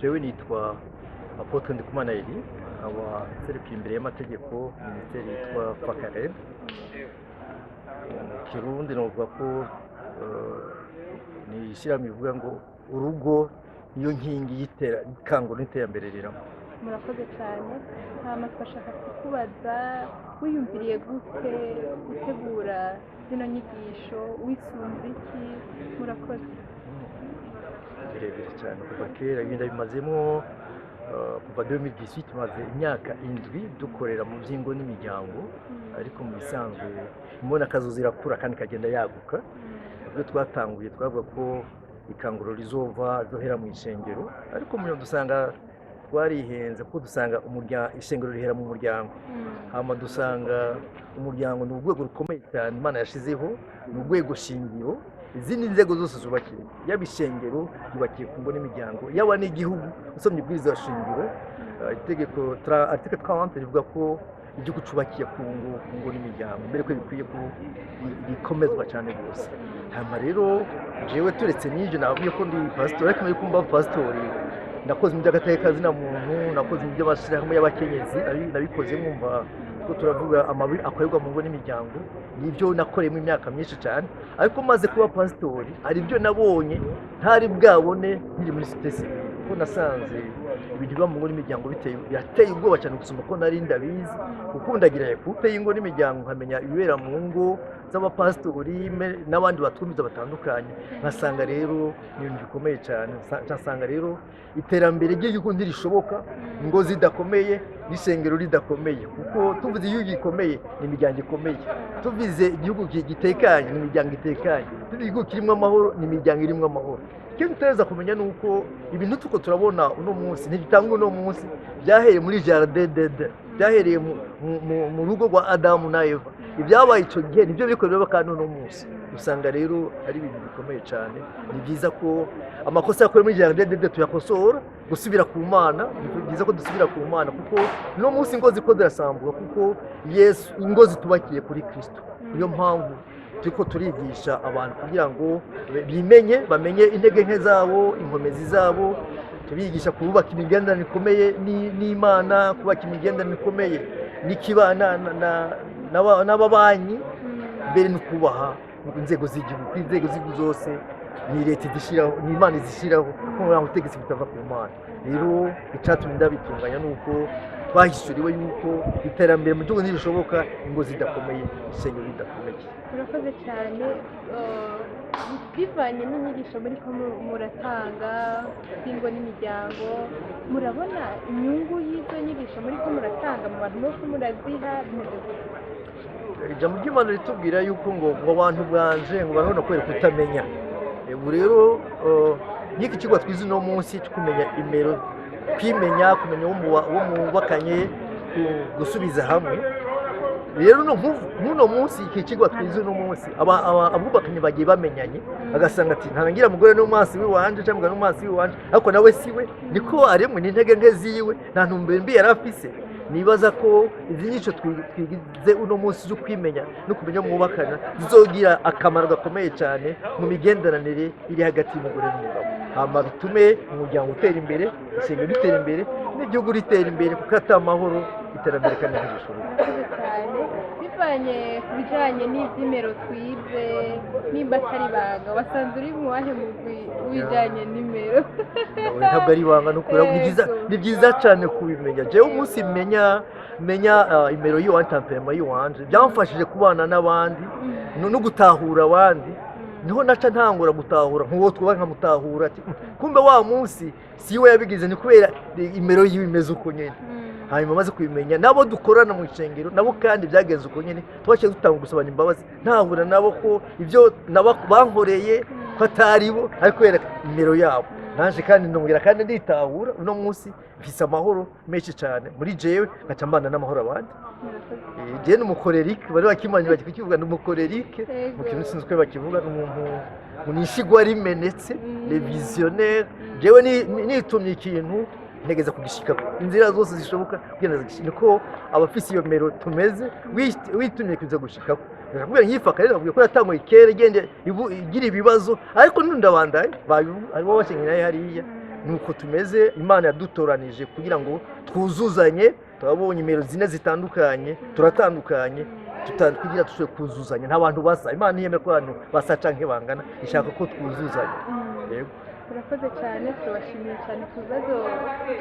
jewe nitwa Apotre Ndikumana Eli aba serukiye imbere y'amategeko minisiteri yitwa Fakareb. Kirundi novuga ko ni ishyirahamwe rivuga ngo urugo niyo nkingi y'ikanguro n'iterambere riramo. Murakoze cyane. Hama twashaka kukubaza wiyumviriye gute gutegura zino nyigisho wisunze iki? Murakoze. Birebire cyane kuva kera ibinda bimazemo kuva 2018 tumaze imyaka 7 dukorera mu byingo n'imiryango, ariko mu bisanzwe mbona akazo zirakura kandi kagenda yaguka. Ubwo twatanguye twavuga ko ikanguro rizova zohera mu ishengero, ariko mu dusanga twarihenze kuko dusanga ishengero rihera mu muryango. Hama dusanga umuryango ni urwego rukomeye cyane Imana yashizeho, ni urwego shingiro. Izindi nzego zose zubakiye, yaba ishengero yubakiye ku ngo n'imiryango, yaba n'igihugu. Usomye ibwiriza shingiro itegeko article 30 rivuga ko igihugu cubakiye ku ngo n'imiryango, mbere ko bikwiye ko bikomezwa cyane rwose. Hama rero jewe turetse n'ibyo navuye ko ndi pastor, ariko muri kumba pastor nakoze mu by'agateka zina muntu, nakoze mu by'abashirahamwe y'abakenyezi, nabikoze mwumva ko turavuga amabi akorerwa mu ngo n'imiryango. Nibyo nakoreye mu myaka myinshi cyane, ariko maze kuba pastor ari byo nabonye ntari bwabone nkiri muri sitesi, kuko nasanze ibintu biba mu ngo n'imiryango biteye ubwoba cyane gusoma ko nari ndabizi. Ukundagira yakupe y'ingo n'imiryango nkamenya ibibera mu ngo z'abapastori n'abandi batumiza batandukanye, nkasanga rero ni ibintu bikomeye cyane. Nsanga rero iterambere ry'igihugu ntirishoboka ngo zidakomeye n'isengero ridakomeye, kuko tuvuze igihugu gikomeye ni imiryango ikomeye, tuvuze igihugu gitekanye ni imiryango itekanye, tuvuze igihugu kirimo amahoro ni imiryango irimo amahoro. Ikintu tuteza kumenya ni uko ibintu tuko turabona uno munsi ntibitangwa uno munsi, byahereye muri jardin d'Eden, byahereye mu rugo rwa Adamu na Eva. Ibyabaye icyo gihe nibyo biriko biraba kandi uno munsi. Usanga rero ari ibintu bikomeye cyane. Ni byiza ko amakosa yakorewe muri jardin d'Eden tuyakosora, gusubira ku Mana. Ni byiza ko dusubira ku Mana, kuko uno munsi ingo ziko zirasambuka, kuko Yesu ingo zitubakiye kuri Kristo. Niyo mpamvu turiko turigisha abantu kugira ngo bimenye, bamenye intege nke zabo, inkomezi zabo. Tubigisha kubaka imigenderanire ikomeye n'Imana, kubaka imigenderanire ikomeye n'ikibana n'ababanyi, mbere no kubaha inzego z'igihugu. Inzego z'igihugu zose ni leta idishiraho, ni Imana izishiraho, kuko ubutegetsi butava ku Mana. Rero icatumye ndabitunganya nuko twahishuriwe yuko iterambere mu gihugu ntirishoboka ingo zidakomeye, isengero ridakomeye. Murakoze cyane. Bivanye n'inyigisho muri ko muratanga ingo n'imiryango, murabona inyungu y'izo nyigisho muri ko muratanga mu bantu bose muraziha bimeze gute? Ijambo ry'Imana ritubwira yuko ngo abantu bwanje ngo barabona kwera kutamenya. Ubu rero n'iki kigo twize uno munsi cyo kumenya imero, kwimenya, kumenya uwo mubakanye, gusubiza hamwe. Rero n'uno munsi iki kigo twize uno munsi abubakanye bagiye bamenyanye, agasanga ati ntarangira mugore n'umwasi w'iwanje cyangwa n'umwasi w'iwanje, ariko nawe siwe niko aremwe n'intege nke ziwe, nta ntumbero mbi yarafise. Nibaza ko izi nyigisho twigize uno munsi zo kwimenya no kumenya mwubakana zizogira akamaro gakomeye cyane mu migenderanire iri hagati y'umugore n'umugabo. Hama bitume umuryango utera imbere, isengero ritera imbere, n'igihugu ritera imbere, kuko ata mahoro iterambere kandi ntirishoboka. Bivanye ku bijyanye n'iby'imero twize, nimba atari ibanga wasanze uri mu wahe mugwi w'ibijyanye n'imero? Ntabwo ari ibanga, ni byiza cyane kubimenya. Jewe umunsi menya imero y'iwanje, temperament y'iwanje, byamfashije kubana n'abandi no gutahura abandi. Niho naca ntangura gutahura nk'uwo twubaha, nkamutahura ati kumbe wa munsi siwe yabigize, ni kubera imero yiwe imeze uko nyene. Hanyuma maze kubimenya nabo dukorana mu ishengero nabo kandi byagenze uko nyene, twaciye dutanga gusabana imbabazi, ntahura nabo ko ibyo bankoreye ko atari bo, ariko kubera imero yabo. Nanje kandi ndongera kandi nditahura uno munsi mfise amahoro menshi cyane muri jewe, ngaca mbana n'amahoro abandi. Je n'umukorerike, bari bakimanye bakivuga n'umukorerike, mu kintu sinzwe bakivuga n'umuntu munishigwa rimenetse, le visionnaire. Jewe nitumye ikintu ntegeza kugishika inzira zose zishoboka kugenda zigishika, ko abafisi iyo mero tumeze witumye kuza gushika. Nakubwira nkifaka rero avuga ko yatanguye ikere gende igira ibibazo, ariko ndabandanye aribo bashingira hariya nuko tumeze Imana yadutoranije kugira ngo twuzuzanye turabonye imero zine zitandukanye turatandukanye kugira dushobore kuzuzanya nta bantu basa Imana ntiyemera ko abantu basa canke bangana ishaka ko twuzuzanya yego turakoze cyane turabashimiye cyane ku bibazo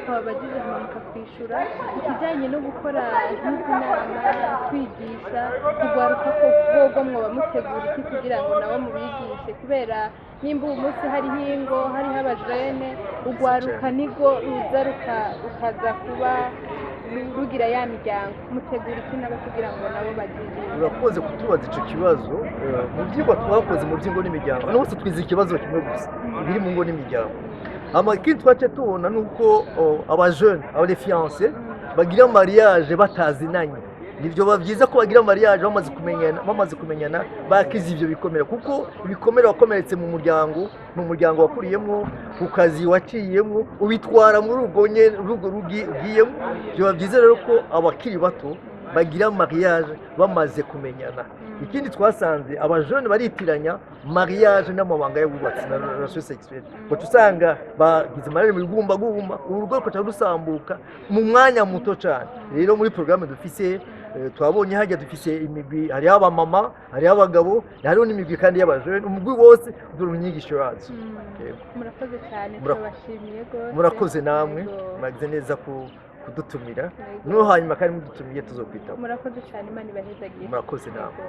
twabagije hano mukatwishyura ikijyanye no gukora nk'izi nama kwigisha kugaruka ko bwogo mwoba mutegura iki kugira ngo nabo mubigishe kubera nimba uyu munsi hariho ingo hariho abajene ugwaruka nigo ruza rukaza kuba rugira ya miryango mutegura iki nabo kugira ngo nabo bagire urakoze kutubaza icyo kibazo mu byigwa twakoze mu by'ingo n'imiryango n'ubusa twize ikibazo kimwe gusa ibiri mu ngo n'imiryango amakindi twace tubona nuko abajene aba fiancés bagira mariage batazinanye nibyo bavyiza ko bagira mariage bamaze kumenyana bakize ivyo bikomera kuko ibikomera wakomeretse mu muryango wakuriyemo ku kazi waciyemo ubitwara muri urugo rugiyemo byo bavyiza rero ko abakiri bato bagira mariage bamaze kumenyana ikindi twasanze abajene baritiranya mariage n'amabanga y'abubatsi na relation sexuelle ko tusanga bagize mariage mu gumbagumba urugo rukaca rusambuka mu mwanya muto cyane rero muri programme dufise twabonye hajya dufise imigwi hariho abamama hariho abagabo hariho n'imigwi kandi y'abajene umugwi wose dore inyigisho yazo murakoze cyane turabashimiye gose murakoze namwe mwagize neza kudutumira no hanyuma kandi mudutumiye tuzokwitaba murakoze cyane Imana ibahezagiye murakoze namwe